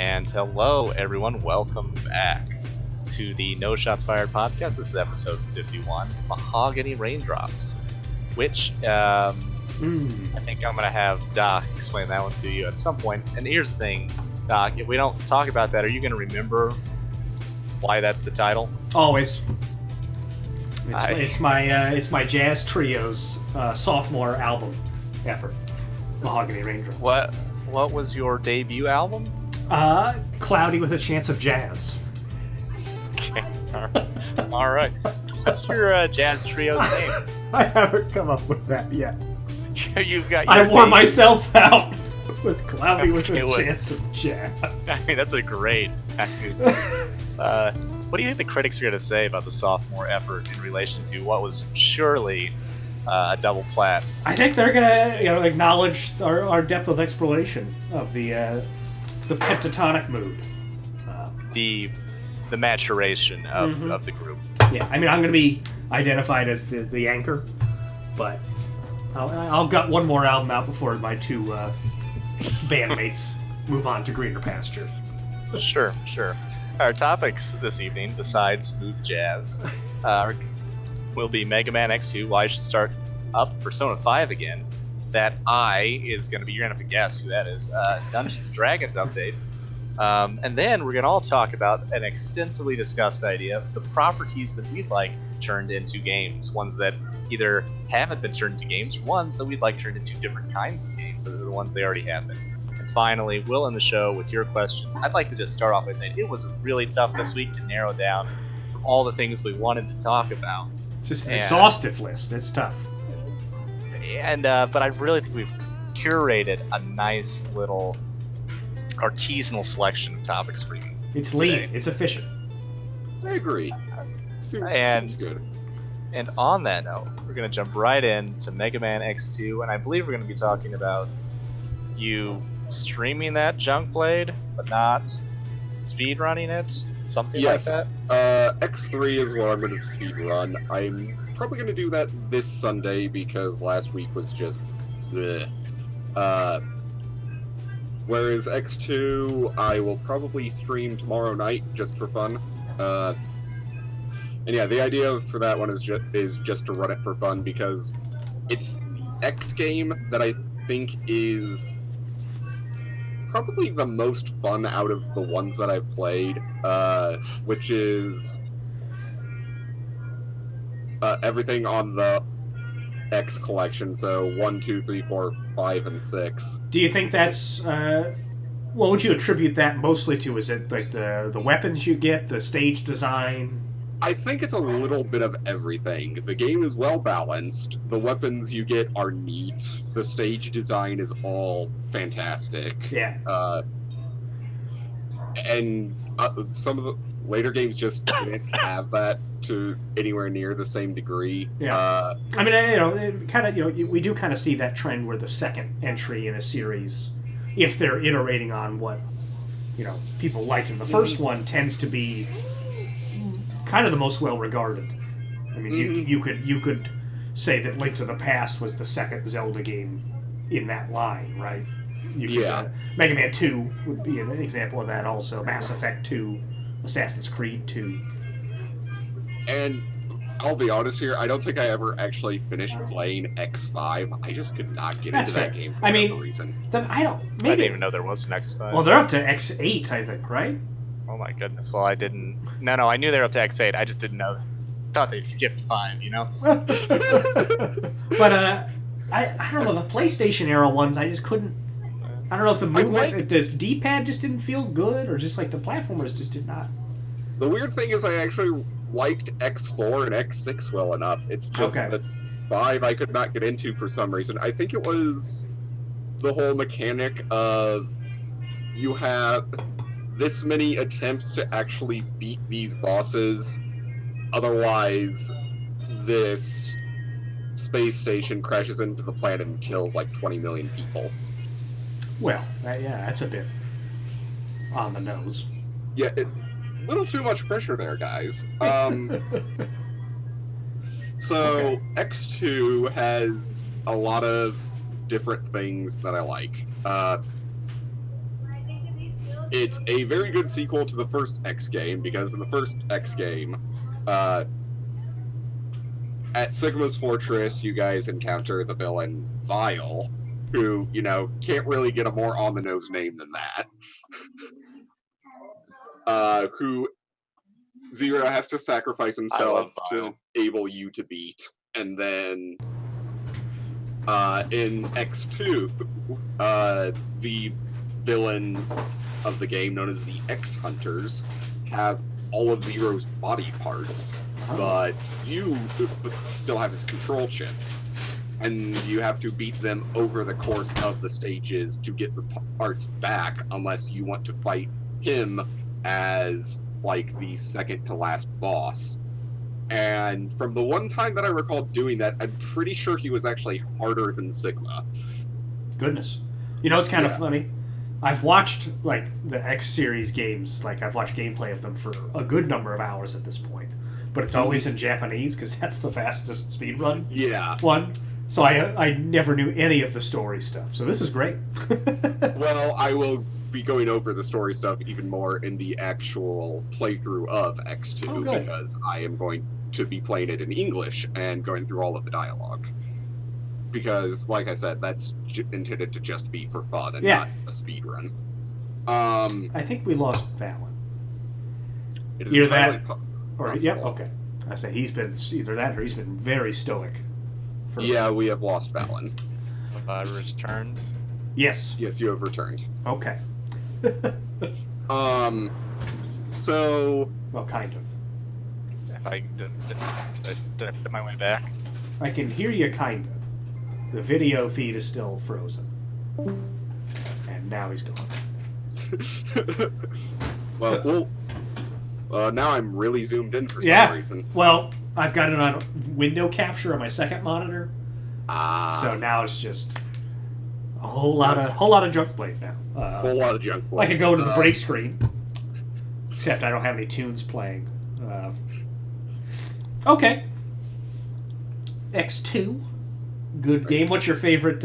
And hello, everyone. Welcome back to the No Shots Fired podcast. This is episode 51, Mahogany Raindrops, which I think I'm going to have Doc explain that one to you at some point. And here's the thing, Doc, if we don't talk about that, are you going to remember why that's the title? Always. It's my jazz trio's sophomore album effort, Mahogany Raindrops. What was your debut album? Cloudy with a Chance of Jazz. Okay, all right. What's your jazz trio's name? I haven't come up with that yet. You've got. I wore myself out with Cloudy with a Chance of Jazz. I mean, that's a great. What do you think the critics are going to say about the sophomore effort in relation to what was surely a double plat? I think they're going to, acknowledge our depth of exploration of the pentatonic mood. The maturation of the group. Yeah, I mean, I'm going to be identified as the anchor, but I'll gut one more album out before my two bandmates move on to greener pastures. Sure. Our topics this evening, besides smooth jazz, will be Megaman X2, why I should start up Persona 5 again. That is going to be, you're going to have to guess who that is, Dungeons & Dragons update. And then we're going to all talk about an extensively discussed idea, the properties that we'd like turned into games. Ones that either haven't been turned into games, or ones that we'd like turned into different kinds of games, other than the ones they already have been. And finally, we'll end the show with your questions. I'd like to just start off by saying it was really tough this week to narrow down from all the things we wanted to talk about. Just an exhaustive list. It's tough. And but I really think we've curated a nice little artisanal selection of topics for you. It's today. lean. It's efficient. I agree. Seems good. And on that note, we're going to jump right into Megaman X2, and I believe we're going to be talking about you streaming that junk blade, but not speedrunning it, something like that. X3 is what I'm going to speedrun. I'm probably going to do that this Sunday because last week was just bleh. Whereas X2, I will probably stream tomorrow night just for fun. And yeah, the idea for that one is just to run it for fun because it's X game that I think is probably the most fun out of the ones that I've played, which is everything on the X collection, so 1, 2, 3, 4, 5, and 6. Do you think that's what would you attribute that mostly to? Is it like the weapons you get, the stage design? I think it's a little bit of everything. The game is well balanced. The weapons you get are neat. The stage design is all fantastic. Yeah. And some of the later games just didn't have that to anywhere near the same degree. Yeah. I mean, it kind of, we do kind of see that trend where the second entry in a series, if they're iterating on what, people liked in the first one, tends to be kind of the most well-regarded. I mean, you could say that Link to the Past was the second Zelda game in that line, right? Mega Man 2 would be an example of that also. Mass Effect 2, Assassin's Creed 2. And I'll be honest here, I don't think I ever actually finished playing X5. I just could not get into that game for whatever reason. I didn't even know there was an X5. Well, they're up to X8, I think, right? Oh my goodness. Well, I didn't. No, I knew they were up to X8. I just didn't know. Thought they skipped 5, But I don't know, the PlayStation era ones, I just couldn't. I don't know if the movement, if this D-pad just didn't feel good, or just like the platformers just did not. The weird thing is I actually liked X4 and X6 well enough. It's just that 5 I could not get into for some reason. I think it was the whole mechanic of you have this many attempts to actually beat these bosses, otherwise this space station crashes into the planet and kills like 20 million people. Well, that's a bit on the nose. Yeah, little too much pressure there, guys. So X2 has a lot of different things that I like. it's a very good sequel to the first X game, because in the first X game, at Sigma's Fortress, you guys encounter the villain Vile, who, you know, can't really get a more on-the-nose name than that. Who Zero has to sacrifice himself to enable you to beat. And then, in X2, the villains of the game, known as the X-Hunters, have all of Zero's body parts, but you still have his control chip. And you have to beat them over the course of the stages to get the parts back, unless you want to fight him as, like, the second to last boss. And from the one time that I recall doing that, I'm pretty sure he was actually harder than Sigma. Goodness. You know, it's kind of funny. I've watched, like, the X series games, like, I've watched gameplay of them for a good number of hours at this point. But it's always in Japanese, because that's the fastest speedrun one. So I never knew any of the story stuff. So this is great. Well, I will be going over the story stuff even more in the actual playthrough of X2, because I am going to be playing it in English and going through all of the dialogue. Because, like I said, that's intended to just be for fun and not a speedrun. I think we lost Valen. Either that, or okay. I say he's been either that or he's been very stoic. Yeah, we have lost Valen. Have I returned? Yes. Yes, you have returned. Okay. So. Well, kind of. If I did I fit my way back? I can hear you, kind of. The video feed is still frozen. And now he's gone. Well, now I'm really zoomed in for some reason. Well, I've got it on window capture on my second monitor. So now it's just a whole lot of junk blade now. A whole lot of junk blade. I could go to the break screen, except I don't have any tunes playing. Okay. X2, good game. What's your favorite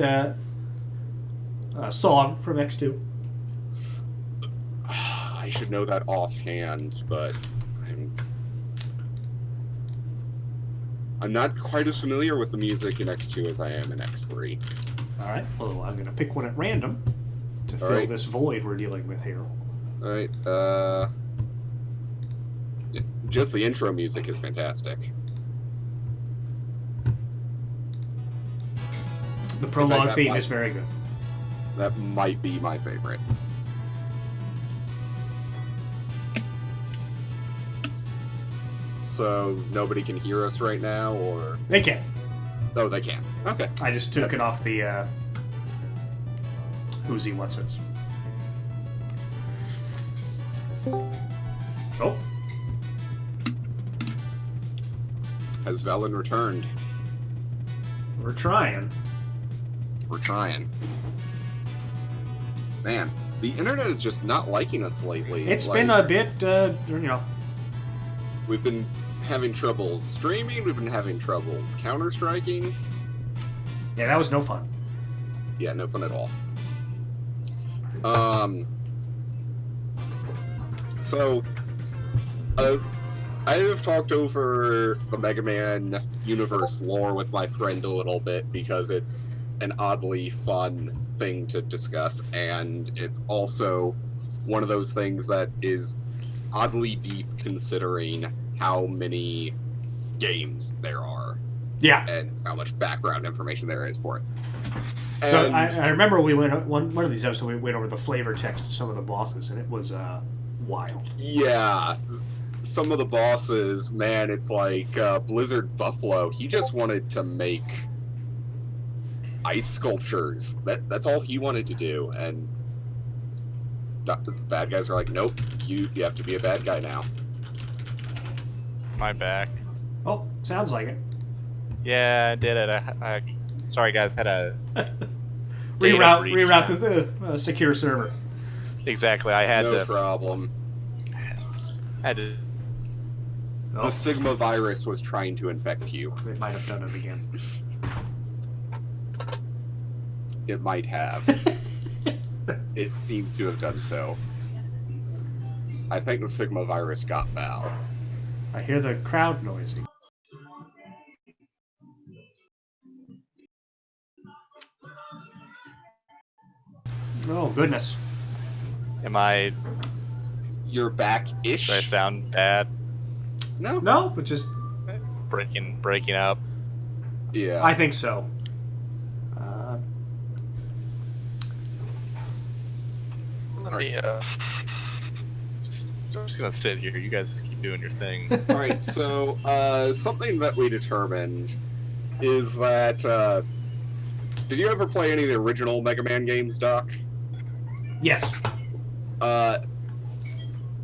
song from X2? I should know that offhand, but I'm not quite as familiar with the music in X2 as I am in X3. All right. Well, I'm going to pick one at random to fill this void we're dealing with here. All right. Just the intro music is fantastic. The prologue theme is very good. That might be my favorite. So nobody can hear us right now, or they can. Oh, they can. Okay. I just took it off the Uzi what's-its. Oh. Has Valen returned? We're trying. We're trying. Man, the internet is just not liking us lately. It's been a bit, We've been having troubles streaming, we've been having troubles counter-striking. Yeah, that was no fun. Yeah, no fun at all. So, I have talked over the Mega Man universe lore with my friend a little bit, because it's an oddly fun thing to discuss, and it's also one of those things that is oddly deep considering how many games there are. Yeah. And how much background information there is for it. And so I remember we went one of these episodes, we went over the flavor text of some of the bosses, and it was wild. Yeah. Some of the bosses, man, it's like Blizzard Buffalo. He just wanted to make ice sculptures. That's all he wanted to do. And the bad guys are like, nope, you have to be a bad guy now. My back. Oh, sounds like it. Yeah, I did it. I sorry, guys. Had a reroute to the secure server. Exactly. I had no problem. Had to. The Sigma virus was trying to infect you. It might have done it again. It might have. It seems to have done so. I think the Sigma virus got Val. I hear the crowd noising. Oh, goodness. You're back-ish? Do I sound bad? No, but just... Breaking up. Yeah. I think so. Let me, I'm just gonna sit here. You guys just keep doing your thing. Alright, so, something that we determined is that, did you ever play any of the original Mega Man games, Doc? Yes.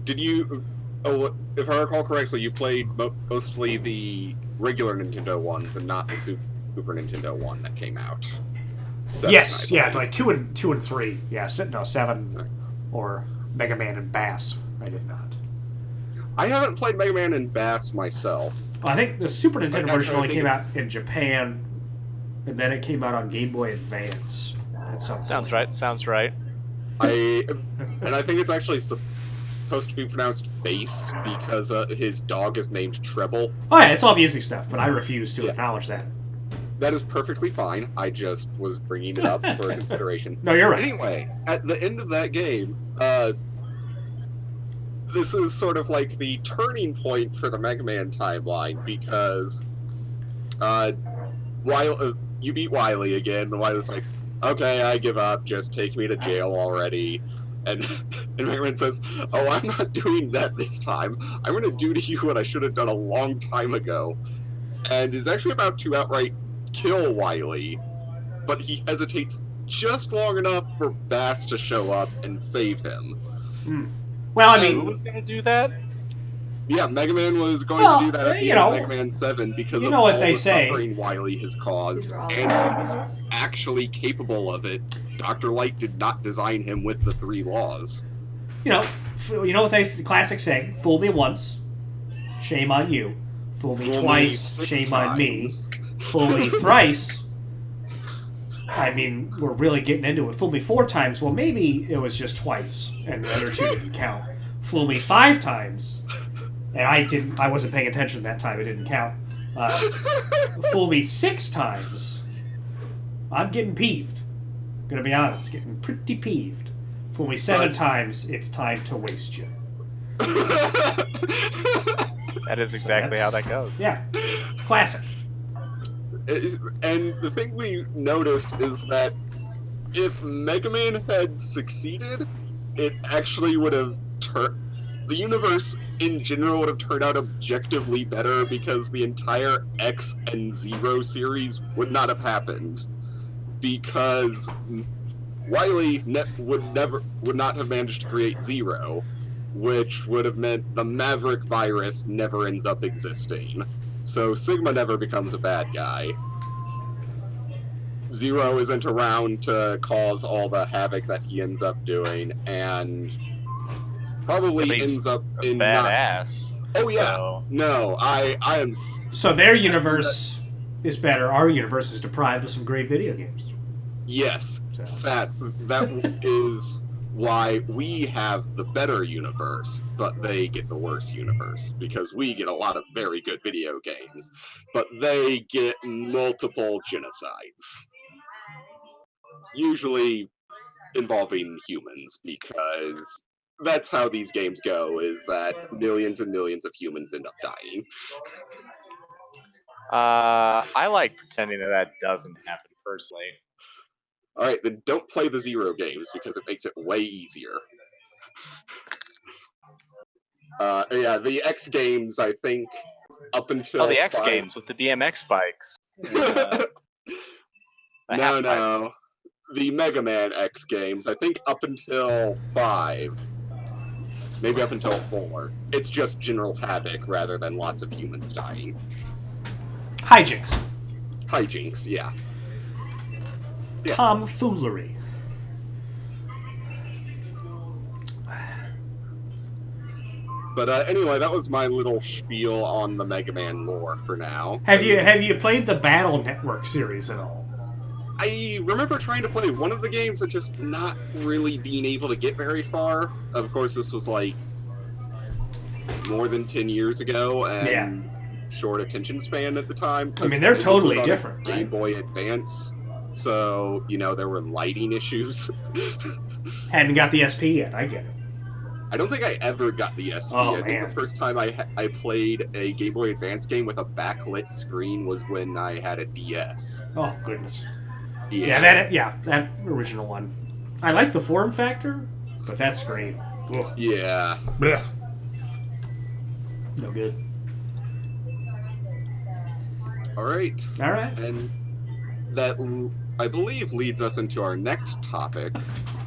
Did you... Oh, if I recall correctly, you played mostly the regular Nintendo ones and not the Super Nintendo one that came out. 7, yes, yeah, like 2 and 3. Yeah, no, 7 or Mega Man and Bass. I did not. I haven't played Mega Man and Bass myself. Well, I think the Super Nintendo version only came out in Japan, and then it came out on Game Boy Advance. Sounds right. Sounds right. I think it's actually supposed to be pronounced bass because his dog is named Treble. Oh yeah, it's all music stuff, but I refuse to acknowledge that. That is perfectly fine. I just was bringing it up for consideration. No, you're right. Anyway, at the end of that game, this is sort of like the turning point for the Mega Man timeline because you beat Wily again, and Wily's like, okay, I give up, just take me to jail already. And Mega Man says, oh, I'm not doing that this time. I'm going to do to you what I should have done a long time ago. And is actually about to outright kill Wily, but he hesitates just long enough for Bass to show up and save him. Well, I mean... Who was going to do that? Yeah, Mega Man was going to do that at the end of Mega Man 7 because of all the suffering Wily has caused, and he's actually capable of it. Dr. Light did not design him with the 3 laws. You know what the classics say, fool me once, shame on you. Fool me twice, shame on me. Fool me thrice. I mean, we're really getting into it. Fool me 4 times, well, maybe it was just twice, and the other 2 didn't count. Fool me 5 times, and I wasn't paying attention that time, it didn't count. Fool me 6 times, I'm getting peeved. Gonna be honest, getting pretty peeved. Fool me 7 times, it's time to waste you. That is exactly how that goes. Yeah, classic. And the thing we noticed is that if Mega Man had succeeded, it actually would have the universe in general would have turned out objectively better because the entire X and Zero series would not have happened. Because Wily would not have managed to create Zero, which would have meant the Maverick virus never ends up existing. So Sigma never becomes a bad guy. Zero isn't around to cause all the havoc that he ends up doing, and probably ends up in badass. Oh yeah, so... No, I am. So their universe is better. Our universe is deprived of some great video games. Yes, sad. That is why we have the better universe, but they get the worse universe, because we get a lot of very good video games, but they get multiple genocides. Usually involving humans, because that's how these games go, is that millions and millions of humans end up dying. I like pretending that doesn't happen personally. Alright, then don't play the Zero games, because it makes it way easier. Yeah, the X games, I think, up until... Oh, the X games with the BMX bikes. No. The Mega Man X games, I think up until 5. Maybe up until 4. It's just general havoc rather than lots of humans dying. Hijinks. Hijinks, yeah. Tomfoolery. But anyway, that was my little spiel on the Mega Man lore for now. Have you played the Battle Network series at all? I remember trying to play one of the games and just not really being able to get very far. Of course, this was like more than 10 years ago, and Yeah. short attention span at the time. I mean, they're totally on different, Game right? Boy Advance, so, there were lighting issues. Hadn't got the SP yet. I get it. I don't think I ever got the SP. Oh, I think man. the first time I played a Game Boy Advance game with a backlit screen was when I had a DS. Oh, goodness. Yeah, that original one. I like the form factor, but that screen. Ugh. Yeah. Blech. No good. All right. All right. And that, I believe, leads us into our next topic,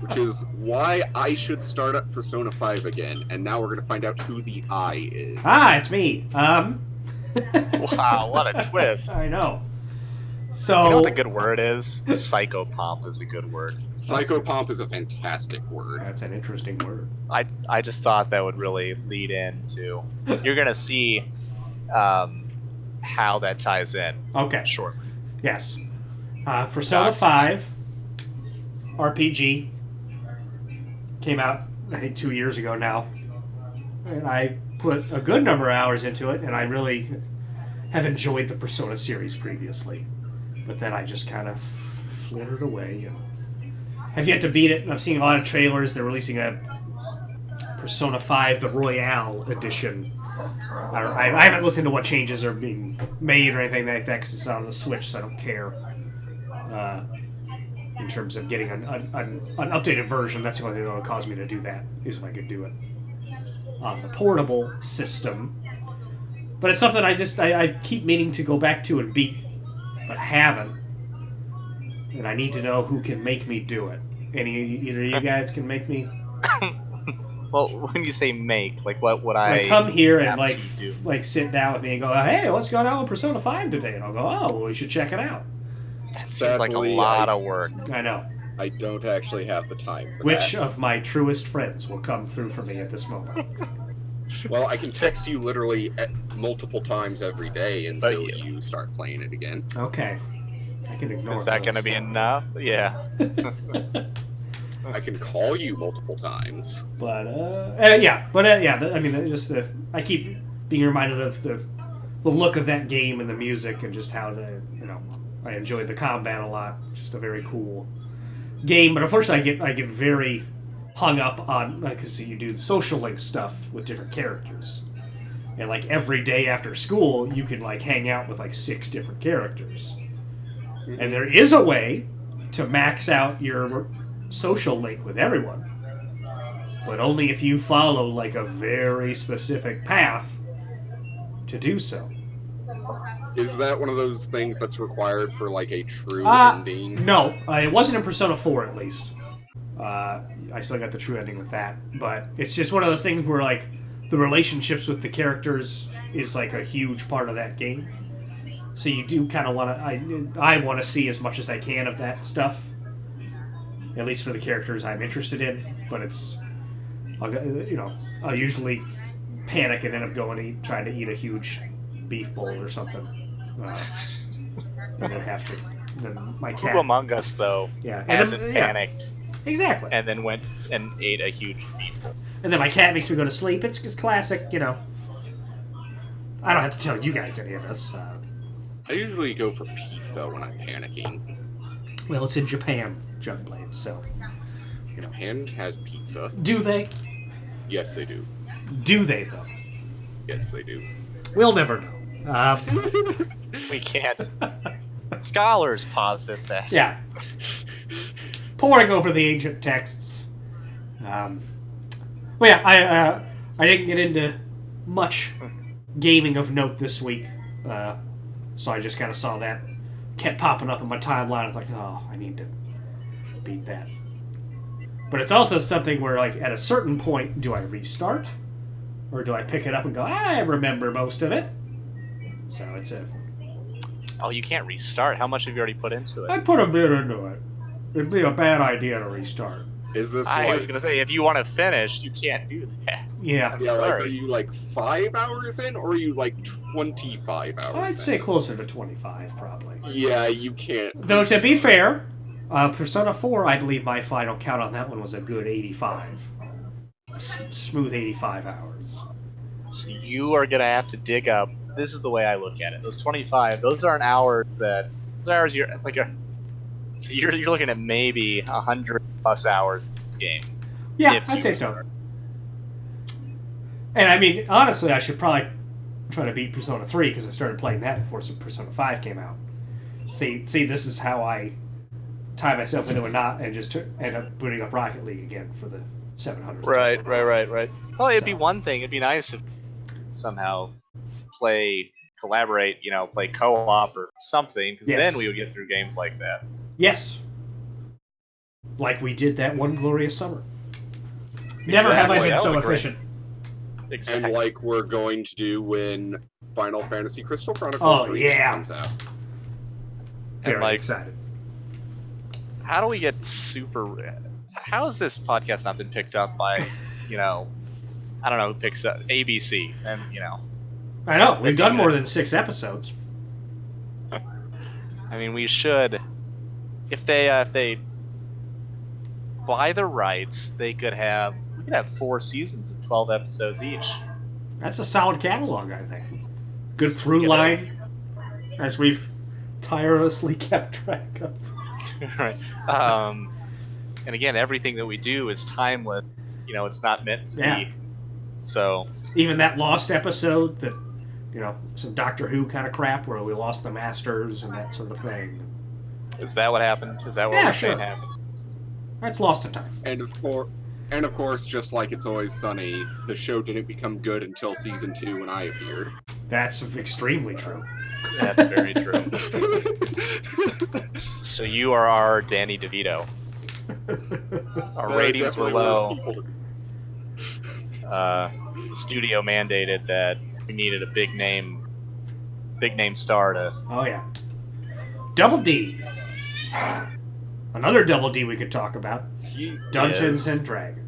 which is why I should start up Persona 5 again. And now we're going to find out who the I is. Ah, it's me. Wow, what a twist. I know. So, You know what a good word is? Psychopomp is a good word. Psychopomp is a fantastic word. that's an interesting word. I just thought that would really lead into. You're gonna see how that ties in Okay. shortly. Yes. Persona Dots. 5 RPG came out, I think, 2 years ago now. And I put a good number of hours into it, and I really have enjoyed the Persona series previously. But then I just kind of flittered away. And have yet to beat it. I'm seeing a lot of trailers. They're releasing a Persona 5, the Royale edition. I haven't looked into what changes are being made or anything like that because it's not on the Switch, so I don't care. In terms of getting an updated version, that's the only thing that would cause me to do that, is if I could do it on the portable system. But it's something I keep meaning to go back to and beat, but haven't. And I need to know who can make me do it. Either of you guys can make me. Well, when you say make, like what would I Come here and have to do? sit down with me and go, hey, let's go down with Persona 5 today. And I'll go, oh, well, we should check it out. That seems like a Sadly, lot of work. I know. I don't actually have the time for Which that. of my truest friends will come through for me at this moment? Well, I can text you literally multiple times every day until But you start playing it again. Okay. I can ignore Is that those. going to be enough? Yeah. I can call you multiple times. But I mean, I keep being reminded of the look of that game and the music and just how I enjoyed the combat a lot. Just a very cool game. But unfortunately, I get very hung up on, because you do social link stuff with different characters, and like every day after school, you can like hang out with like 6 different characters, and there is a way to max out your social link with everyone, but only if you follow like a very specific path to do so. Is that one of those things that's required for like a true ending? No, it wasn't in Persona 4 at least. I still got the true ending with that, but it's just one of those things where like the relationships with the characters is like a huge part of that game. So you do kind of want to. I want to see as much as I can of that stuff, at least for the characters I'm interested in. But I'll usually panic and end up trying to eat a huge beef bowl or something, and then have to. Then my cat. Who among us, though, hasn't panicked Exactly. and then went and ate a huge meatball? And then my cat makes me go to sleep. It's classic, I don't have to tell you guys any of this. I usually go for pizza when I'm panicking. Well, it's in Japan, Jugblade, so. Japan has pizza. Do they? Yes, they do. Do they, though? Yes, they do. We'll never know. We can't. Scholars posit that. Yeah. Poring over the ancient texts. I didn't get into much gaming of note this week, so I just kind of saw that kept popping up in my timeline. I was like, oh, I need to beat that. But it's also something where, like, at a certain point, do I restart? Or do I pick it up and go, I remember most of it? So it's Oh, you can't restart. How much have you already put into it? I put a bit into it. It'd be a bad idea to restart. Is this I was gonna say, if you want to finish, you can't do that. Yeah. Yeah, Sorry. are you like 5 hours in, or are you like 25 hours I'd in? say closer to 25, probably. Yeah, you can't. Though, to be fair, Persona 4, I believe my final count on that one was a good 85. Smooth 85 hours. So you are gonna have to dig up. This is the way I look at it. Those 25. Those aren't hours that. Those hours you're like a. So you're looking at maybe 100+ hours in this game. Yeah, I'd say so. And I mean, honestly, I should probably try to beat Persona 3 because I started playing that before Persona 5 came out. See, this is how I tie myself into a knot and just end up booting up Rocket League again for the 700. Right. Well, it'd be one thing. It'd be nice if somehow collaborate, play co-op or something, because then we would get through games like that. Yes. Like we did that one glorious summer. Never have I been so efficient. Exactly. And like we're going to do when Final Fantasy Crystal Chronicles comes out. Very excited. How do we get super... How has this podcast not been picked up by, I don't know who picks up ABC, and, I know, we've done more than 6 episodes. I mean, we should... If they buy the rights, we could have 4 seasons of 12 episodes each. That's a solid catalog, I think. Good through line, as we've tirelessly kept track of. Right. And again, everything that we do is timeless. It's not meant to be. So even that Lost episode, that some Doctor Who kind of crap where we lost the Masters and that sort of thing. Is that what happened? Is that what we're saying happened? That's lost in time. And of course, just like It's Always Sunny, the show didn't become good until season 2 when I appeared. That's extremely true. That's very true. So you are our Danny DeVito. Our ratings were low. The studio mandated that we needed a big name star to. Oh yeah. Double D. Another Double D we could talk about. Dungeons and Dragons.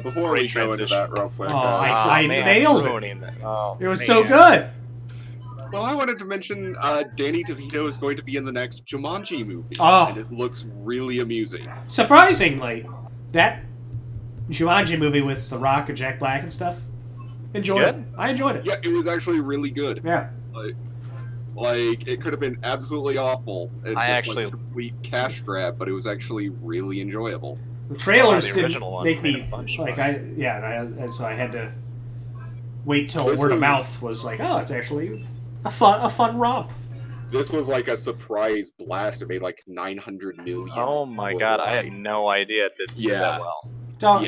Before we go into that real quick. I nailed it. It was so good. Well, I wanted to mention Danny DeVito is going to be in the next Jumanji movie. And it looks really amusing. Surprisingly, that Jumanji movie with The Rock and Jack Black and stuff, enjoyed it. I enjoyed it. Yeah, it was actually really good. Yeah. Like it could have band absolutely awful. And a complete cash grab, but it was actually really enjoyable. The trailers didn't make me like so I had to wait till word of mouth was like, oh, it's actually a fun romp. This was like a surprise blast. It made like 900 million. Oh my god, I had no idea it did that well. Don't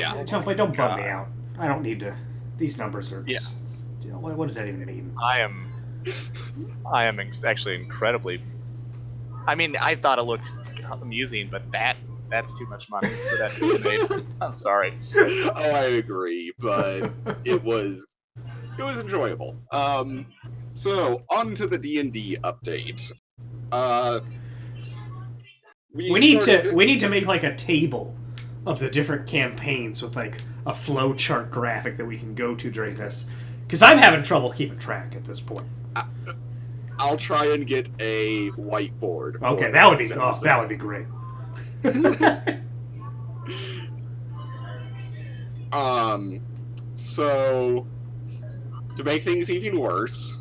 bum me out. I don't need to. These numbers are. Just, what does that even mean? I am actually incredibly. I mean, I thought it looked amusing, but that's too much money for that to be made. I'm sorry. Oh, I agree, but it was enjoyable. So on to the D&D update. We need to make like a table of the different campaigns with like a flow chart graphic that we can go to during this, because I'm having trouble keeping track at this point. I'll try and get a whiteboard. Okay, that would be great. So to make things even worse,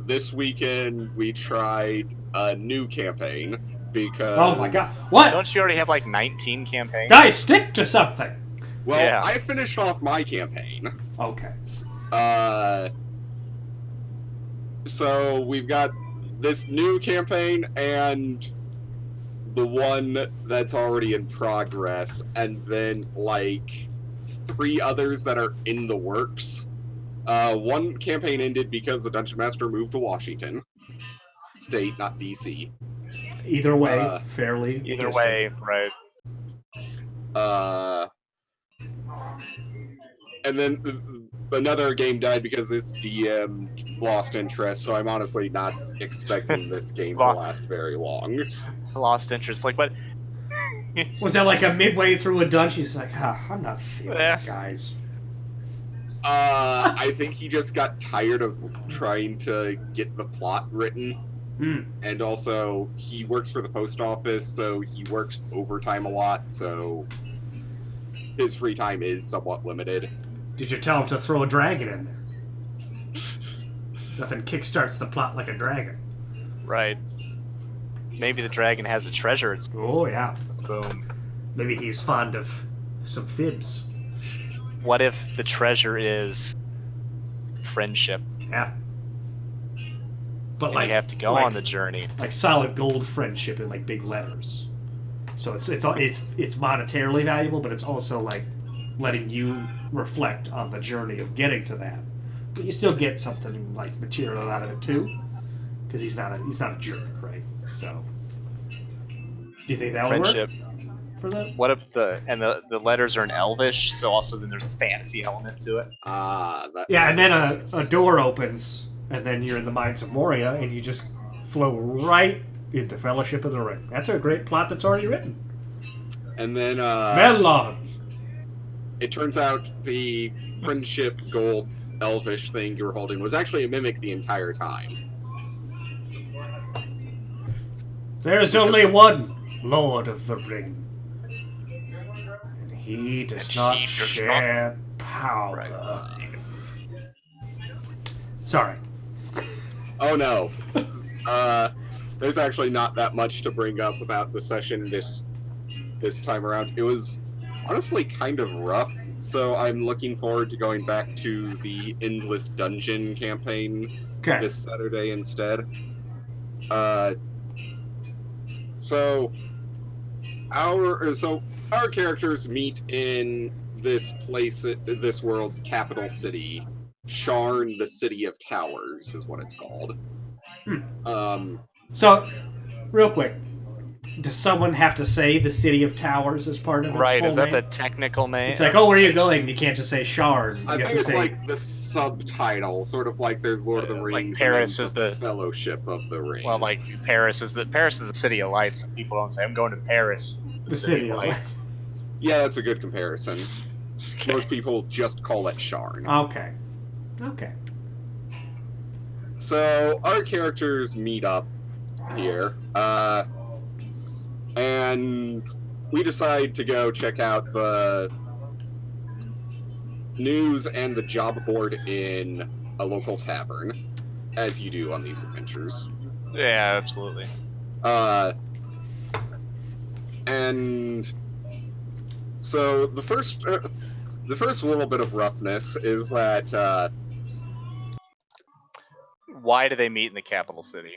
this weekend we tried a new campaign because. Oh my god! What? Don't you already have like 19 campaigns? Guys, stick to something. Well, I finished off my campaign. Okay. So we've got this new campaign and the one that's already in progress, and then like 3 others that are in the works. One campaign ended because the Dungeon Master moved to Washington State, not DC. Either way, fairly. Either way, right. And then another game died because this DM lost interest, so I'm honestly not expecting this game to last very long. Lost interest, like what? Was that like a midway through a dungeon? He's like, I'm not feeling it, guys. I think he just got tired of trying to get the plot written. And also, he works for the post office, so he works overtime a lot, so his free time is somewhat limited. Did you tell him to throw a dragon in there? Nothing kickstarts the plot like a dragon. Right. Maybe the dragon has a treasure. It's Oh, yeah. boom. Maybe he's fond of some fibs. What if the treasure is friendship? Yeah. But And like, you have to go on the journey. Like solid gold friendship in like big letters. So it's monetarily valuable, but it's also like letting you reflect on the journey of getting to that. But you still get something like material out of it too, because he's not a jerk, right? So, do you think that would work for that? What if the letters are in Elvish? So also then there's a fantasy element to it. Yeah, and then a door opens, and then you're in the Mines of Moria, and you just flow right into Fellowship of the Ring. That's a great plot that's already written. And then Melon. It turns out the friendship gold elvish thing you were holding was actually a mimic the entire time. There's only one Lord of the Ring. And he does not share power. Right. Sorry. Oh no. There's actually not that much to bring up about the session this time around. It was honestly kind of rough, so I'm looking forward to going back to the Endless Dungeon campaign this Saturday instead. So our characters meet in this place, this world's capital city. Sharn, the City of Towers is what it's called. So, real quick, does someone have to say the City of Towers as part of its Right, full is that name? the technical name? It's like, oh, where are you going? You can't just say Sharn. I think it's like the subtitle, sort of like there's Lord of the Rings. Like Paris is the Fellowship of the Ring. Well, like Paris is the City of Lights. So people don't say I'm going to Paris. The City of Lights. Yeah, that's a good comparison. Okay. Most people just call it Sharn. Okay. So our characters meet up here, and we decide to go check out the news and the job board in a local tavern, as you do on these adventures. Yeah, absolutely. And so the first little bit of roughness is that why do they meet in the capital city?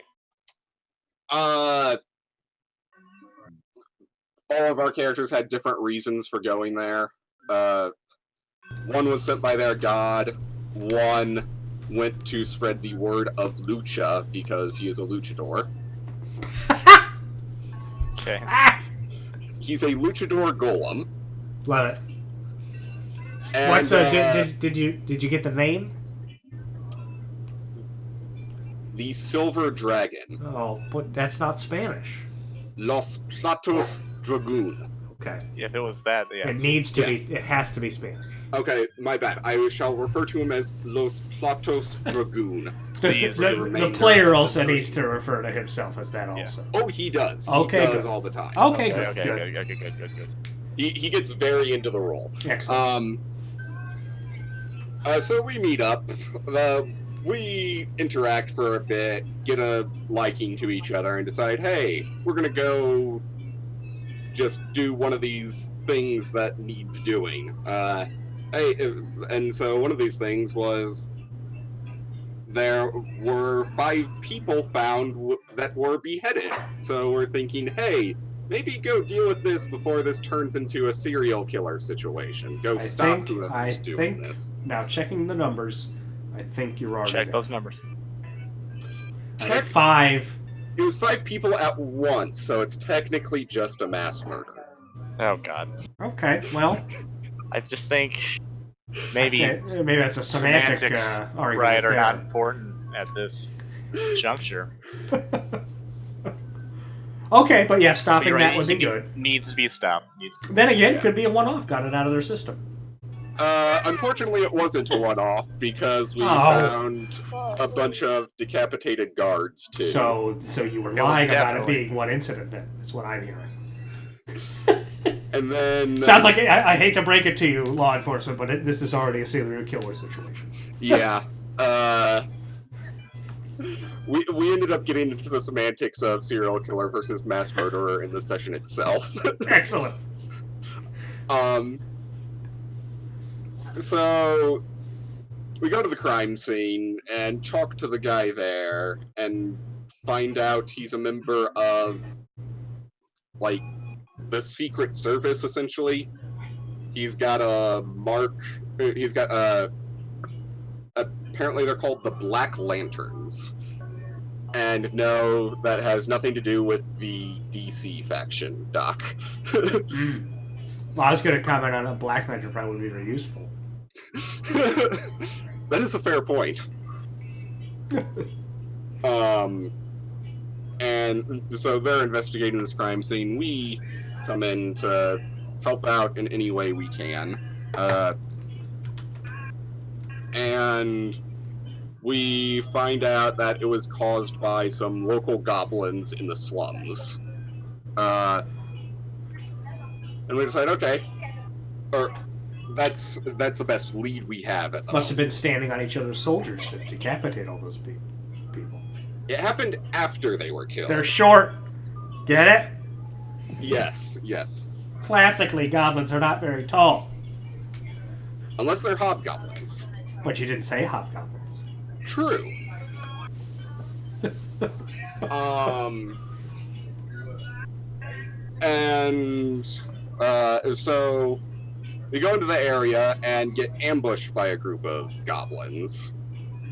all of our characters had different reasons for going there. One was sent by their god. One went to spread the word of Lucha because he is a luchador. Okay. He's a luchador golem. Love it. And, What's did you get the name? The Silver Dragon. Oh, but that's not Spanish. Los Platos Dragoon. Okay. If it was that, yeah. It needs to be. It has to be Spanish. Okay, my bad. I shall refer to him as Los Platos Dragoon. The player also needs to refer to himself as that also. Oh, he does. Okay, he does good. all the time. Okay, Good. He gets very into the role. Excellent. So we meet up. We interact for a bit, get a liking to each other, and decide, hey, we're gonna go just do one of these things that needs doing. And so one of these things was there were 5 people found that were beheaded. So we're thinking, hey, maybe go deal with this before this turns into a serial killer situation. Stop whoever's doing this. Now, checking the numbers, I think you're already Check those numbers. 5. It was 5 people at once, so it's technically just a mass murder. Oh God. Okay, well, I just think maybe that's a semantic argument. Right, are not important at this juncture. Okay, but yeah, stopping that would be good. Needs to be stopped. Then again, it could be a one-off. Got it out of their system. Unfortunately, it wasn't a one-off because we found a bunch of decapitated guards too. So you were lying about it being one incident. Then that's what I'm hearing. And then sounds like I hate to break it to you, law enforcement, but this is already a serial killer situation. Yeah. We ended up getting into the semantics of serial killer versus mass murderer in the session itself. Excellent. So we go to the crime scene and talk to the guy there and find out he's a member of, like, the Secret Service, essentially. He's got a mark. He's got apparently they're called the Black Lanterns. And no, that has nothing to do with the DC faction, Doc. Well, I was going to comment on a Black Lantern probably would be very useful. That is a fair point. And so they're investigating this crime scene. We come in to help out in any way we can. And we find out that it was caused by some local goblins in the slums. And we decide, okay, or that's the best lead we have at the Must have been standing on each other's soldiers to decapitate all those people. It happened after they were killed. They're short. Get it? Yes. Classically, goblins are not very tall. Unless they're hobgoblins. But you didn't say hobgoblins. True. And so we go into the area and get ambushed by a group of goblins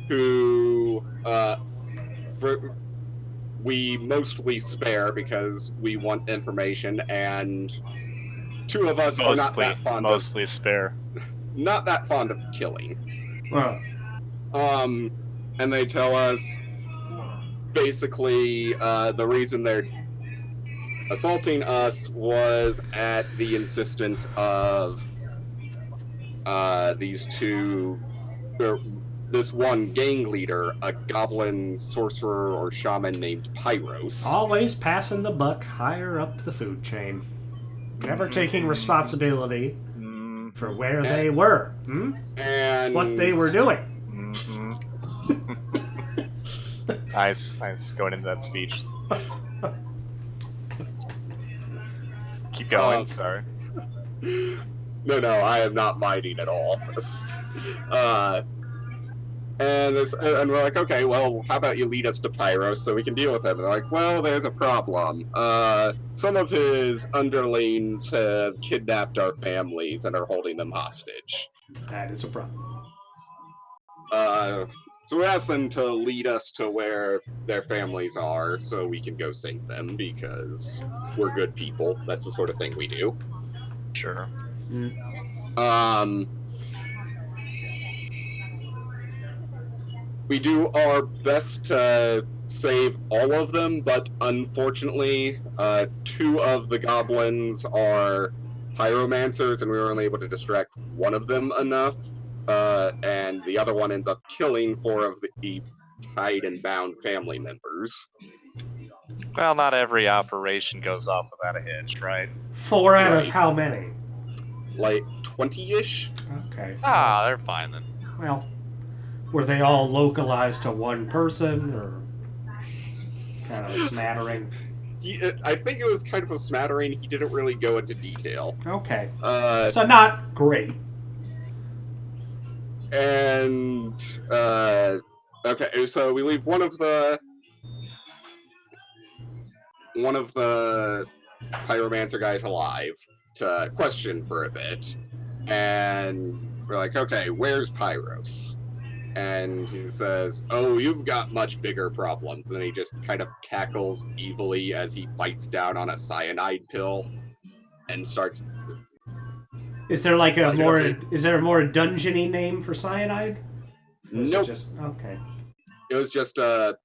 who we mostly spare because we want information, and two of us are not that fond not that fond of killing. And they tell us basically the reason they're assaulting us was at the insistence of these two, this one gang leader, a goblin sorcerer or shaman named Pyros. Always passing the buck higher up the food chain. Never taking responsibility for where they were. And what they were doing. Nice going into that speech. Keep going, sorry. No, I am not minding at all. And we're like, okay, well, how about you lead us to Pyros so we can deal with him? And they're like, well, there's a problem. Some of his underlings have kidnapped our families and are holding them hostage. That is a problem. So we asked them to lead us to where their families are so we can go save them because we're good people. That's the sort of thing we do. Sure. We do our best to save all of them, but unfortunately, two of the goblins are pyromancers, and we were only able to distract one of them enough, and the other one ends up killing four of the tied and bound family members. Well, not every operation goes off without a hitch, right? 4 out of how many? Like 20-ish? Okay. They're fine then. Well, were they all localized to one person, or kind of a smattering? I think it was kind of a smattering. He didn't really go into detail. Okay. So not great. And, okay, so we leave one of the pyromancer guys alive to question for a bit. And we're like, okay, where's Pyros? And he says, oh, you've got much bigger problems. And then he just kind of cackles evilly as he bites down on a cyanide pill and starts... Is there like a more... Is there a more dungeony name for cyanide? Nope. Okay. It was just a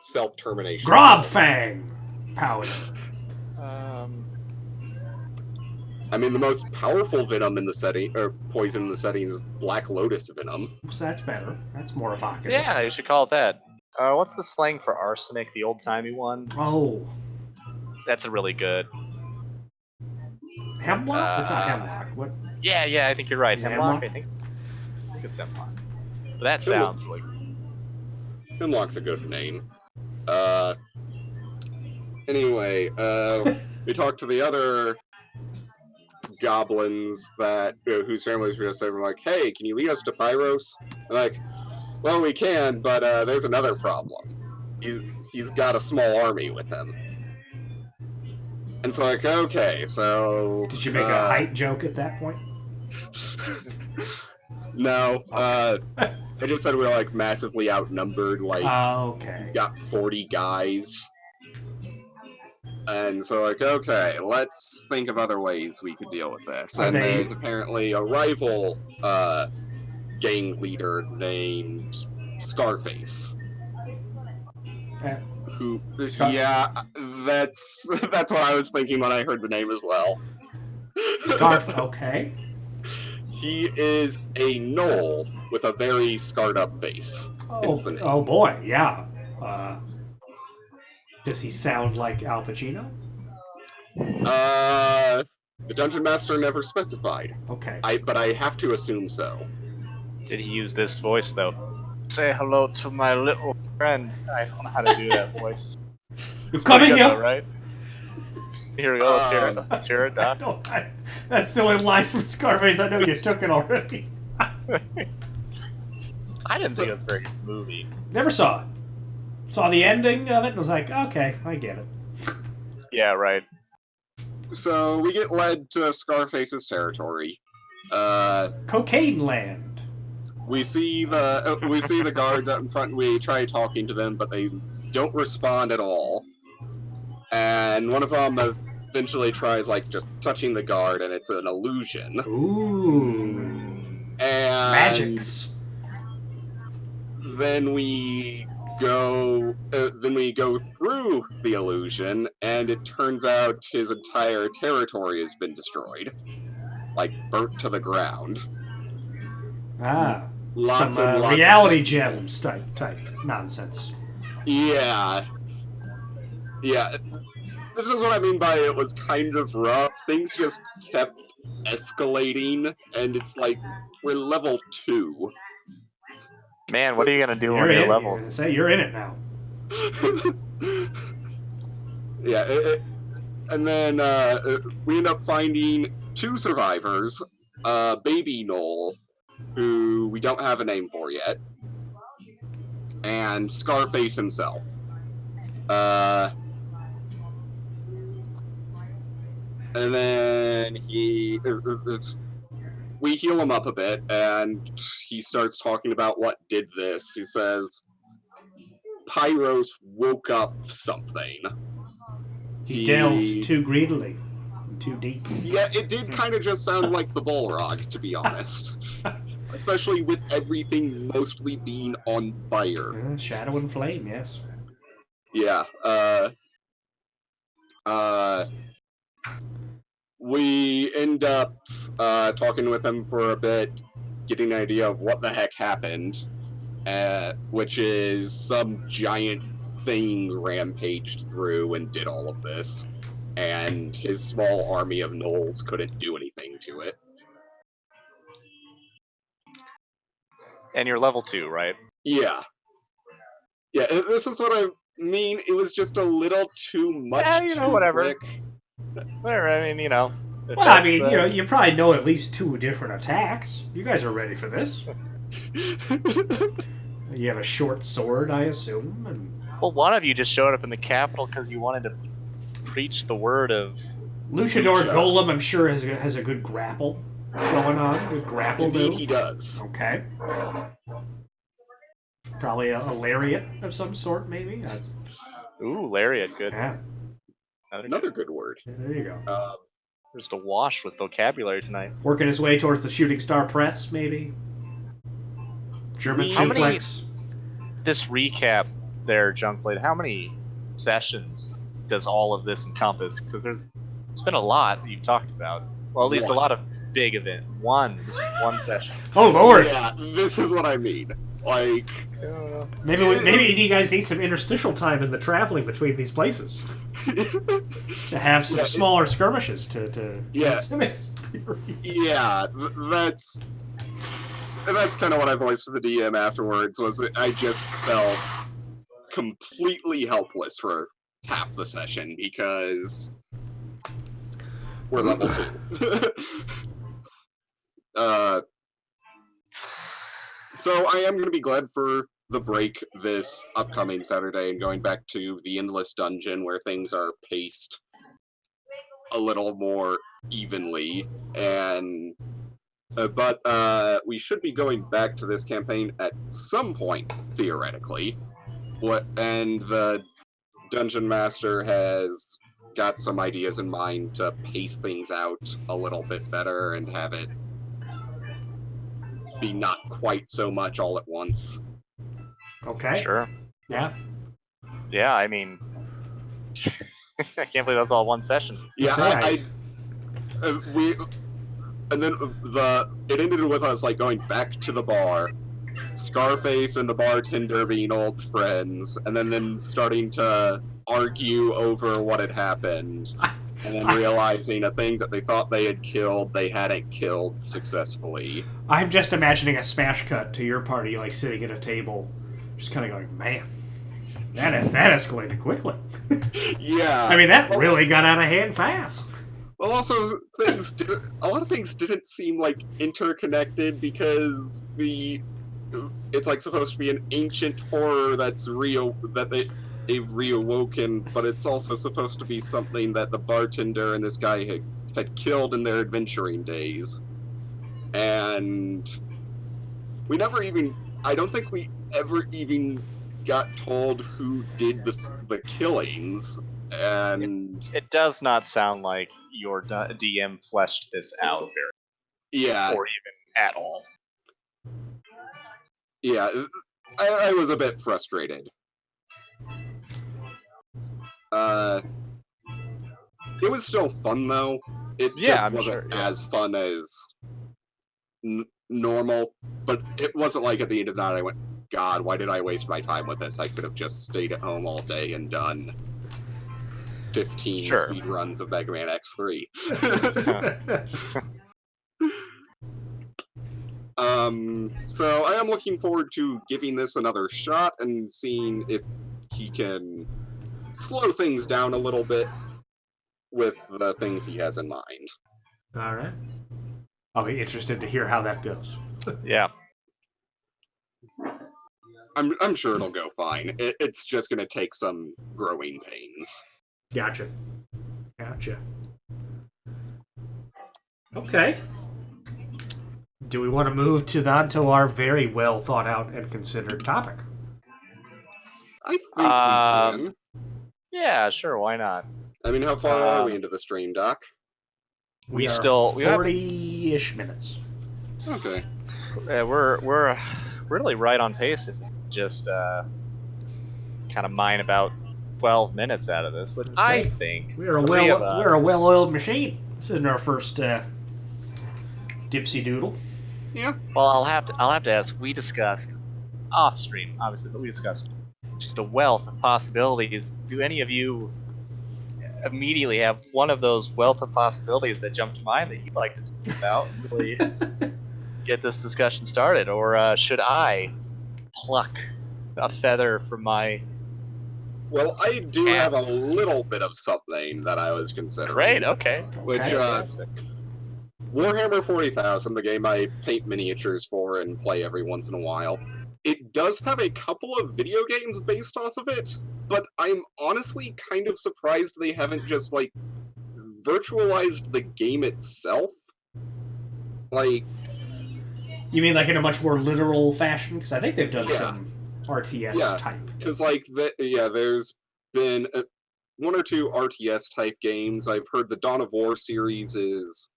self-termination. Grobfang powder. I mean, the most powerful venom in the setting, or poison in the setting, is Black Lotus venom. So that's better. That's more evocative. Yeah, you should call it that. What's the slang for arsenic, the old-timey one? Oh. That's a really good. Hemlock? It's not Hemlock. What? Yeah, I think you're right. Is it Hemlock? Hemlock? I think it's Hemlock. But that sounds like... Hemlock's a good name. Anyway, we talked to the other goblins that whose families were just saying, like, hey, can you lead us to Pyros? I'm like, well, we can, but there's another problem. He's got a small army with him. And so, like, okay, so... Did you make a height joke at that point? No. Okay. I just said we were, like, massively outnumbered, like, okay. got 40 guys. And so, like, okay, let's think of other ways we could deal with this. And there's apparently a rival gang leader named Scarface. Who? Yeah, that's what I was thinking when I heard the name as well. Okay. He is a gnoll with a very scarred up face. Oh boy, yeah. Does he sound like Al Pacino? The Dungeon Master never specified. Okay. But I have to assume so. Did he use this voice, though? Say hello to my little friend. I don't know how to do that voice. You're coming here, though, right? Here we go. Let's hear it. Let's hear it, Doc. That's still in line from Scarface. I know you took it already. I didn't think it was a very good movie. Never saw it. Saw the ending of it and was like, okay, I get it. Yeah, right. So we get led to Scarface's territory. Cocaine Land. We see the guards out in front. We try talking to them, but they don't respond at all. And one of them eventually tries, like, just touching the guard, and it's an illusion. Ooh. And Magics. Then we go through the illusion, and it turns out his entire territory has been destroyed, like burnt to the ground. Lots of reality gems type nonsense. Yeah. This is what I mean by it was kind of rough. Things just kept escalating, and it's like we're level 2. Man, what are you gonna do when you're level? You're in it now. Yeah, and then we end up finding 2 survivors, baby Noel, who we don't have a name for yet, and Scarface himself. And then we heal him up a bit, and he starts talking about what did this. He says, Pyros woke up something. He delved too greedily, too deep. Yeah, it did kind of just sound like the Balrog, to be honest. Especially with everything mostly being on fire. Shadow and flame, yes. Yeah, we end up talking with him for a bit, getting an idea of what the heck happened, which is some giant thing rampaged through and did all of this, and his small army of gnolls couldn't do anything to it. And you're level 2, right? Yeah. Yeah, this is what I mean. It was just a little too much. Yeah, whatever. Quick. Whatever, I mean, Well, I mean, you probably know at least 2 different attacks. You guys are ready for this. You have a short sword, I assume. Well, one of you just showed up in the capital because you wanted to preach the word of... Luchador Golem, I'm sure, has a good grapple going on. Good grapple Indeed, move. he does. Okay. Probably a lariat of some sort, maybe. Ooh, lariat, good. Yeah. Another good word. Yeah, there you go. Just a wash with vocabulary tonight. Working his way towards the shooting star press, maybe. German suplex. This recap there, Junkblade, how many sessions does all of this encompass? Because there's been a lot that you've talked about. Well, at least a lot of big event. This is one session. Oh, Lord! Yeah, this is what I mean. Like, maybe you guys need some interstitial time in the traveling between these places to have some smaller skirmishes to yeah, some experience. yeah. That's kind of what I voiced to the DM afterwards. Was that I just felt completely helpless for half the session because we're level 2. So I am going to be glad for the break this upcoming Saturday and going back to the Endless Dungeon where things are paced a little more evenly. And but we should be going back to this campaign at some point, theoretically. And the Dungeon Master has got some ideas in mind to pace things out a little bit better and have it be not quite so much all at once. Okay. Sure. Yeah. Yeah, I mean, I can't believe that was all one session. Yeah, we and then it ended with us like going back to the bar, Scarface and the bartender being old friends, and then starting to argue over what had happened, and then realizing a thing that they thought they had killed, they hadn't killed successfully. I'm just imagining a smash cut to your party, like sitting at a table, just kind of going, man, that escalated quickly. Yeah. I mean, that really got out of hand fast. Well, also, a lot of things didn't seem like interconnected because it's like supposed to be an ancient horror they've reawoken, but it's also supposed to be something that the bartender and this guy had killed in their adventuring days. And I don't think we ever even got told who did the killings. And it does not sound like your DM fleshed this out very or even at all. Yeah, I was a bit frustrated. It was still fun though. It just wasn't as fun as normal, but it wasn't like at the end of the night I went, God, why did I waste my time with this? I could have just stayed at home all day and done 15 speed runs of Megaman X2. So I am looking forward to giving this another shot and seeing if he can slow things down a little bit with the things he has in mind. All right. I'll be interested to hear how that goes. Yeah. I'm sure it'll go fine. It's just going to take some growing pains. Gotcha. Okay. Do we want to move on to our very well thought out and considered topic? I think we can. Yeah, sure. Why not? I mean, how far are we into the stream, Doc? We are 40-ish minutes. Okay. We're really right on pace. Just kind of mine about 12 minutes out of this, which I think we're a well-oiled machine. This isn't our first dipsy doodle. Yeah. Well, I'll have to ask. We discussed off stream, obviously, but we discussed just a wealth of possibilities. Do any of you immediately have one of those wealth of possibilities that jump to mind that you'd like to talk about and really get this discussion started, or should I pluck a feather from my? Well, I do have a little bit of something that I was considering. Great. Okay. Which Warhammer 40,000, the game I paint miniatures for and play every once in a while, it does have a couple of video games based off of it, but I'm honestly kind of surprised they haven't just, like, virtualized the game itself. Like... You mean, like, in a much more literal fashion? Because I think they've done some RTS type. Because, like, there's been one or two RTS type games. I've heard the Dawn of War series is...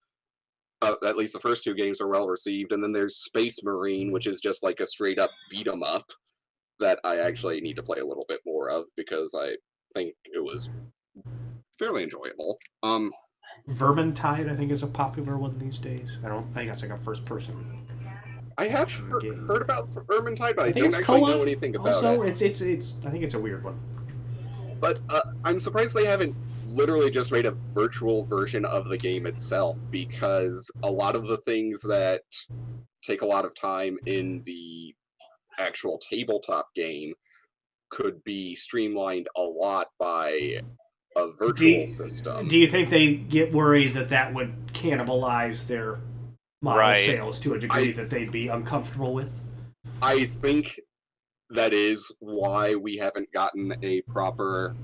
at least the first two games are well received, and then there's Space Marine, which is just like a straight up beat 'em up that I actually need to play a little bit more of because I think it was fairly enjoyable. Vermintide, I think, is a popular one these days. I think that's like a first person. I have heard about Vermintide, but I don't actually know anything about also, it. it's. I think it's a weird one. But I'm surprised they haven't literally just made a virtual version of the game itself, because a lot of the things that take a lot of time in the actual tabletop game could be streamlined a lot by a virtual system. Do you think they get worried that that would cannibalize their model sales to a degree that they'd be uncomfortable with? I think that is why we haven't gotten a proper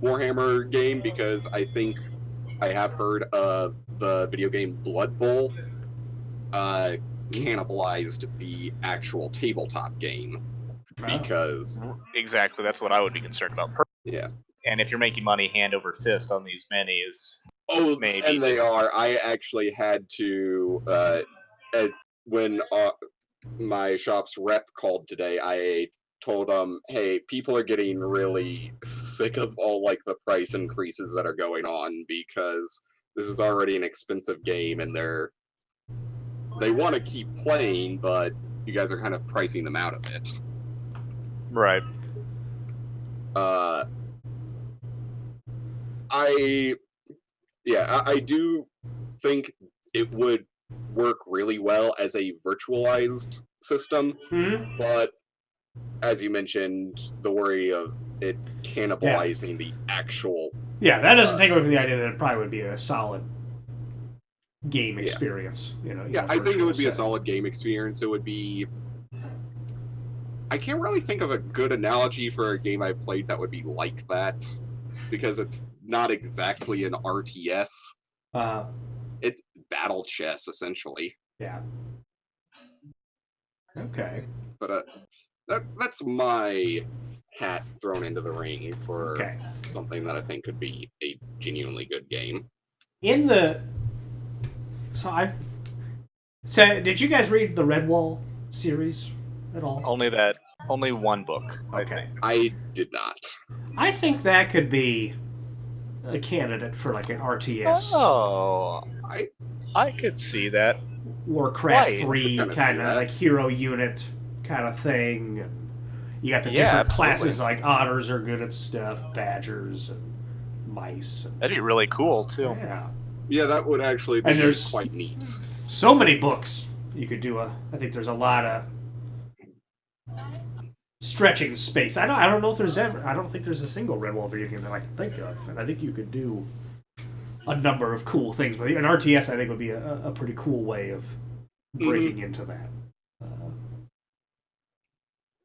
Warhammer game, because I think I have heard of the video game Blood Bowl cannibalized the actual tabletop game. Because exactly, that's what I would be concerned about. Yeah. And if you're making money hand over fist on these minis, maybe. And they are. I actually had to when my shop's rep called today, I told them, hey, people are getting really sick of all like the price increases that are going on, because this is already an expensive game and they want to keep playing, but you guys are kind of pricing them out of it. Right. I do think it would work really well as a virtualized system, but as you mentioned, the worry of it cannibalizing the actual... Yeah, that doesn't take away from the idea that it probably would be a solid game experience. I think it would be a solid game experience. It would be... I can't really think of a good analogy for a game I played that would be like that, because it's not exactly an RTS. It's battle chess, essentially. Yeah. Okay. But that's my hat thrown into the ring for something that I think could be a genuinely good game. So did you guys read the Redwall series at all? Only one book. Okay. I did not. I think that could be a candidate for like an RTS. Oh, I could see that. Warcraft 3 kind of like hero unit kind of thing. You got the different classes, like otters are good at stuff, badgers and mice. That'd be really cool too. Yeah, that would actually be quite neat. So many books you could do. I think there's a lot of stretching space. I don't know if there's ever. I don't think there's a single Redwall video game that I can think of, and I think you could do a number of cool things. But an RTS, I think, would be a pretty cool way of breaking into that.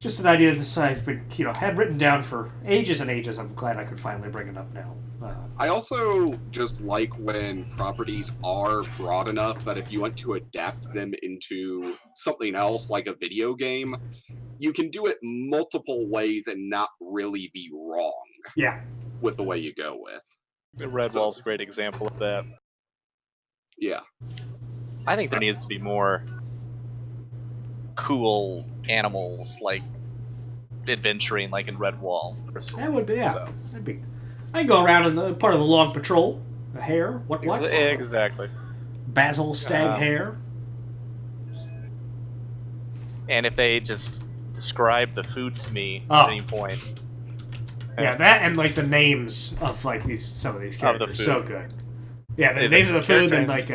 Just an idea that I've been, had written down for ages and ages. I'm glad I could finally bring it up now. I also just like when properties are broad enough that if you want to adapt them into something else, like a video game, you can do it multiple ways and not really be wrong. Yeah. With the way you go with. Redwall's a great example of that. Yeah. I think there needs to be more cool animals, like adventuring, like in Redwall. That would be, that'd be. I go around in the part of the long patrol. A hare? What? Exactly. Basil stag hare. And if they just describe the food to me at any point. Yeah, that and like the names of like some of these characters, so good. Yeah, the names of the food and like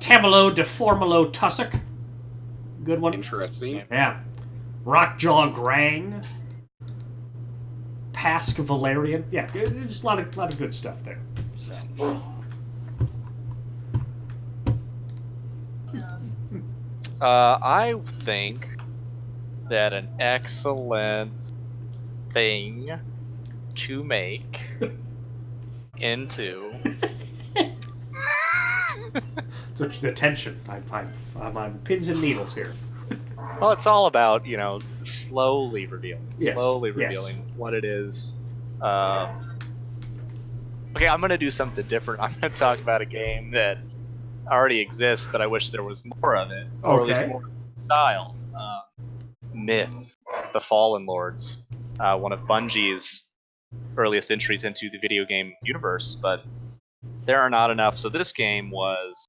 Tamalo Deformalo Tussock. Good one. Interesting. Yeah. Rockjaw Grang. Pask Valerian. Yeah, just a lot of good stuff there. So. I think that an excellent thing to make into the tension. I'm on pins and needles here. Well, it's all about, slowly revealing what it is. Okay, I'm going to do something different. I'm going to talk about a game that already exists, but I wish there was more of it. Or at least more style. Myth, The Fallen Lords. One of Bungie's earliest entries into the video game universe, but there are not enough. So this game was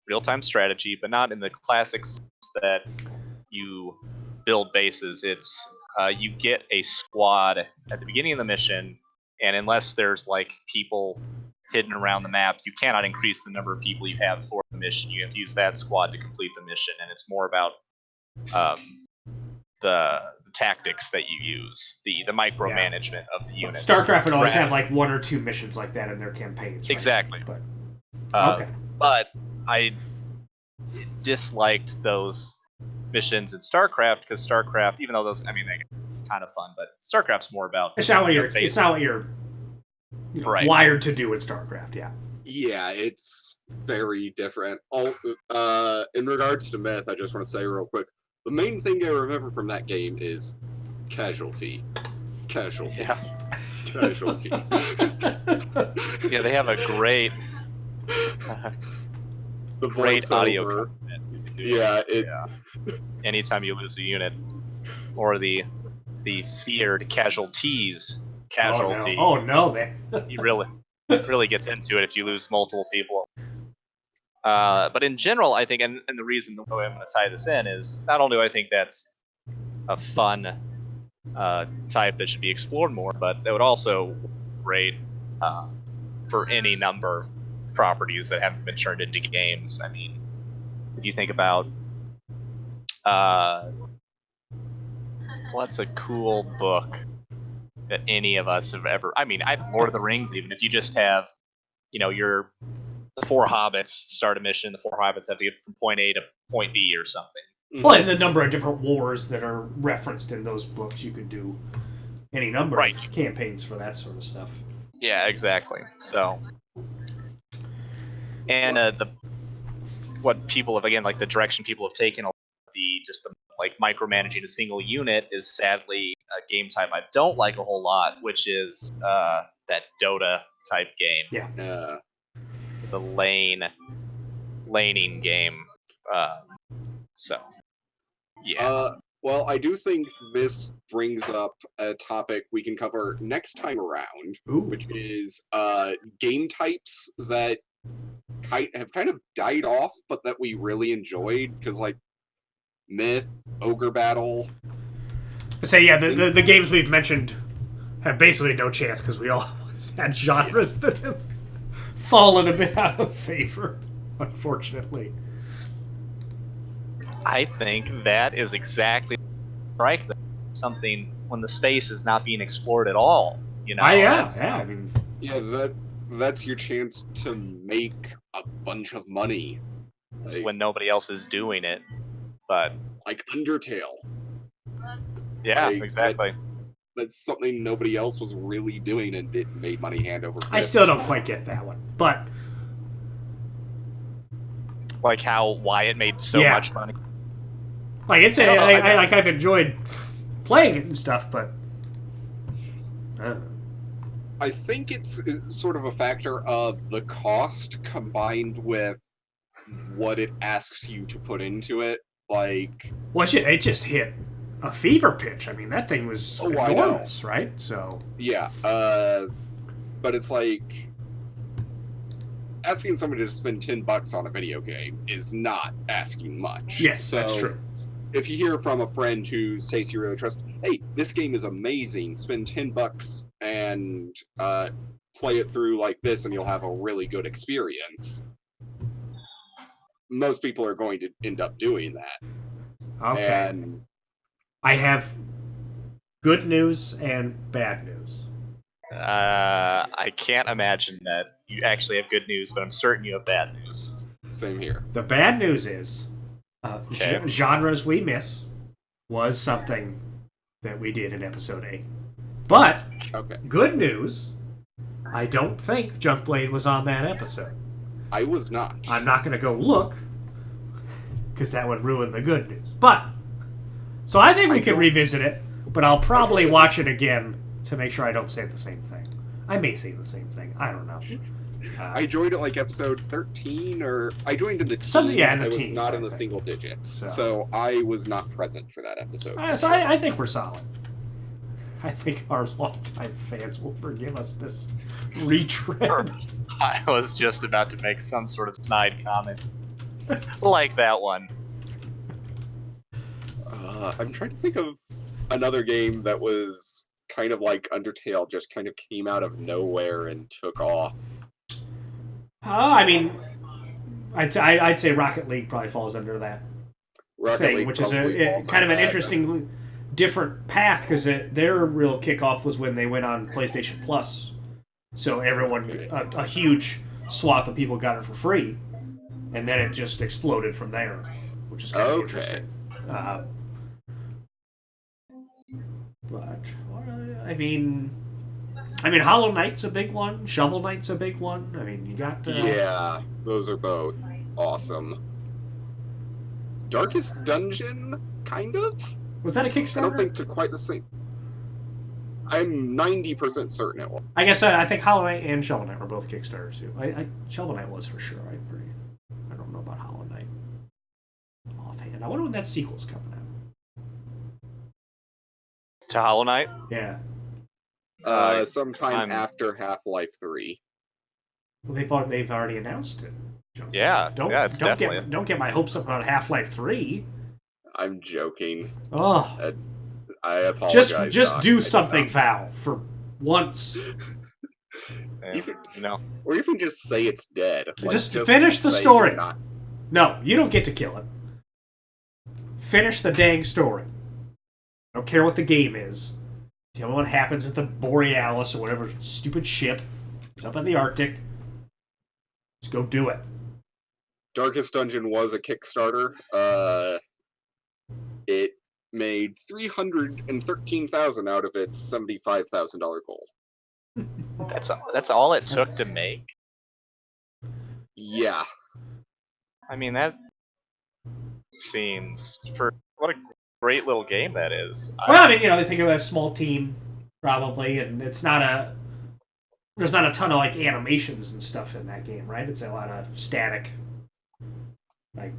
real-time strategy, but not in the classic sense that you build bases. It's you get a squad at the beginning of the mission, and unless there's like people hidden around the map, you cannot increase the number of people you have for the mission. You have to use that squad to complete the mission, and it's more about the tactics that you use, the micromanagement of the units. StarCraft would always have like 1 or 2 missions like that in their campaigns. Right? Exactly. But okay. But I disliked those missions in StarCraft because StarCraft, even though those, I mean, they're kind of fun, but StarCraft's more about. It's not what you're right. Wired to do in StarCraft. Yeah. Yeah, it's very different. In regards to Myth, I just want to say real quick, the main thing I remember from that game is casualty. Yeah. Casualty. Yeah, they have a great, great audio. Yeah, anytime you lose a unit, or the feared casualties. Casualty. Oh no, man. He really gets into it if you lose multiple people. But in general, I think, and the reason the way I'm going to tie this in is not only do I think that's a fun type that should be explored more, but that would also be great for any number of properties that haven't been turned into games. I mean, if you think about what's a cool book that any of us have ever, I mean, Lord of the Rings, even if you just have, the 4 hobbits start a mission, the 4 hobbits have to get from point A to point B or something. Well, and the number of different wars that are referenced in those books, you could do any number of campaigns for that sort of stuff. Yeah, exactly. So, and what people have, again, like the direction people have taken, the micromanaging a single unit is sadly a game type I don't like a whole lot, which is that Dota type game. Yeah. The laning game. Yeah. Well, I do think this brings up a topic we can cover next time around, which is game types that have kind of died off, but that we really enjoyed, because like Myth, Ogre Battle. The games we've mentioned have basically no chance because we all had genres that have fallen a bit out of favor, unfortunately. I think that is exactly right. Something when the space is not being explored at all. I mean, that's your chance to make a bunch of money. When nobody else is doing it, but like Undertale. Yeah, exactly. That's something nobody else was really doing and made money hand over fist. I still don't quite get that one, but like why it made so much money. Like I've enjoyed playing it and stuff, but I think it's sort of a factor of the cost combined with what it asks you to put into it. Like, well, it just hit a fever pitch. I mean, that thing was enormous, right? So yeah, but it's like asking somebody to spend $10 on a video game is not asking much. Yes, so that's true. If you hear from a friend whose taste you really trust, hey, this game is amazing, spend $10 and play it through like this, and you'll have a really good experience. Most people are going to end up doing that. Okay. And I have good news and bad news. I can't imagine that you actually have good news, but I'm certain you have bad news. Same here. The bad news is genres we miss was something that we did in episode 8. But good news, I don't think Junkblade was on that episode. I was not. I'm not going to go look because that would ruin the good news. But so I think we can revisit it, but I'll probably watch it again to make sure I don't say the same thing. I may say the same thing. I don't know. I joined at like episode 13, or I joined in the teens. I was not in the single digits, so I was not present for that episode. So I think we're solid. I think our longtime fans will forgive us this retread. I was just about to make some sort of snide comment like that one. I'm trying to think of another game that was kind of like Undertale, just kind of came out of nowhere and took off. I mean, I'd say Rocket League probably falls under that thing, which is a kind of an interesting, different path because their real kickoff was when they went on PlayStation Plus, so everyone, a huge swath of people got it for free, and then it just exploded from there, which is kind of interesting. But I mean, Hollow Knight's a big one. Shovel Knight's a big one. I mean, you got yeah, those are both awesome. Darkest Dungeon, kind of. Was that a Kickstarter? I don't think to quite the same. I'm 90% certain it was. I guess I think Hollow Knight and Shovel Knight were both Kickstarters too. Shovel Knight was for sure. I don't know about Hollow Knight offhand. I wonder when that sequel's coming out. To Hollow Knight? Yeah. Sometime after Half-Life 3. Well, they've already announced it. Don't get my hopes up about Half-Life 3. I'm joking. Oh. I apologize. Just do something, Val, for once. Or even just say it's dead. Just finish the story. No, you don't get to kill it. Finish the dang story. I don't care what the game is. Tell me what happens at the Borealis or whatever stupid ship is up in the Arctic. Just go do it. Darkest Dungeon was a Kickstarter. It made $313,000 out of its $75,000 goal. That's all it took to make? Yeah. I mean, that seems what a great little game that is. Well, I mean, they think of a small team, probably, and there's not a ton of, like, animations and stuff in that game, right? It's a lot of static, like,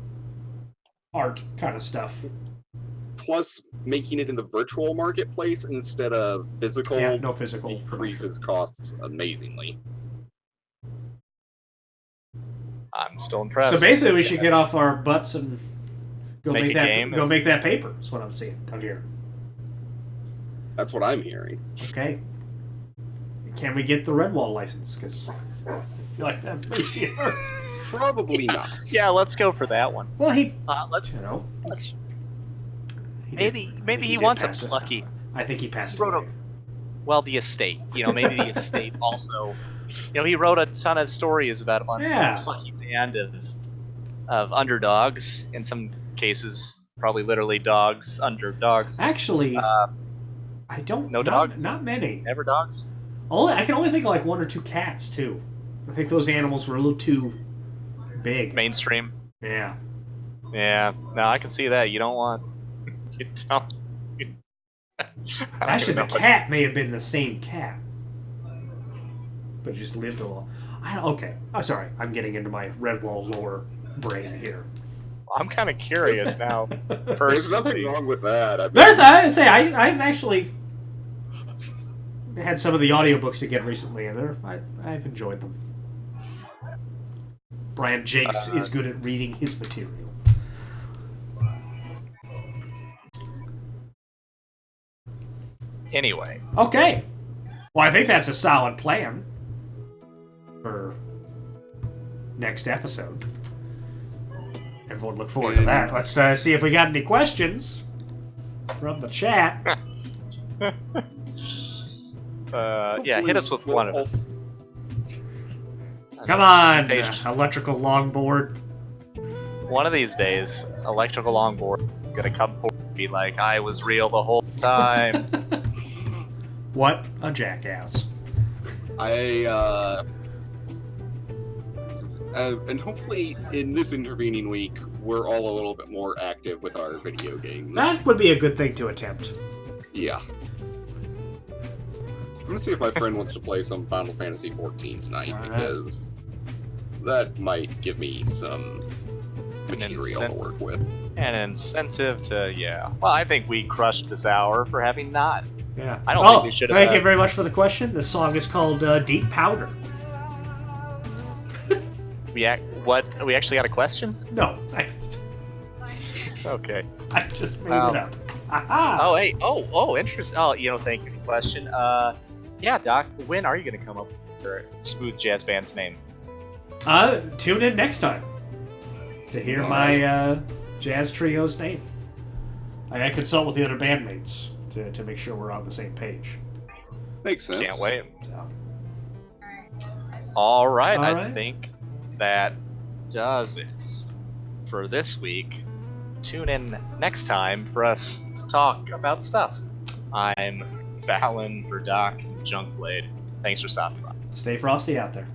art kind of stuff. Plus, making it in the virtual marketplace instead of physical, no physical decreases costs amazingly. I'm still impressed. So basically, we should get off our butts and go make that paper. That's what I'm seeing out here. That's what I'm hearing. Okay. Can we get the Redwall license? Because I feel like that may be hard. Probably not. Yeah, let's go for that one. Well, maybe he wants a Plucky. I think he passed. Well, the estate. Maybe the estate also. He wrote a ton of stories about a plucky band of underdogs. In some cases, probably literally dogs, underdogs. Actually, I don't. No dogs. Not many. Never dogs. I can only think of like one or two cats too. I think those animals were a little too big. Mainstream. Yeah. Yeah. No, I can see that. You don't want. You don't. Actually, the cat may have been the same cat, but just lived a while. Okay. I'm sorry. I'm getting into my Redwall lore brain here. I'm kind of curious now. There's nothing wrong with that. I've actually had some of the audiobooks again recently, and I've enjoyed them. Brian Jakes is good at reading his material. Anyway. Okay. Well, I think that's a solid plan for next episode. Everyone look forward to that. Let's see if we got any questions from the chat. Hit us with one of them. Come on, electrical longboard. One of these days, electrical longboard is gonna come forward and be like, I was real the whole time. What a jackass. And hopefully in this intervening week, we're all a little bit more active with our video games. That would be a good thing to attempt. Yeah. I'm gonna see if my friend wants to play some Final Fantasy XIV tonight, because that might give me some material to work with. An incentive to, Well, I think we crushed this hour for having not Yeah. I don't think we should have. Thank you very much for the question. The song is called Deep Powder. We actually got a question? No. Okay. I just made it up. Aha! Oh, hey. Oh, interesting. Oh, thank you for the question. Yeah, Doc, when are you going to come up with your smooth jazz band's name? Tune in next time to hear my jazz trio's name. I gotta consult with the other bandmates to make sure we're on the same page. Makes sense. Can't wait. So. All right, All I right. think that does it for this week. Tune in next time for us to talk about stuff. I'm Fallon for Doc Junkblade. Thanks for stopping by. Stay frosty out there.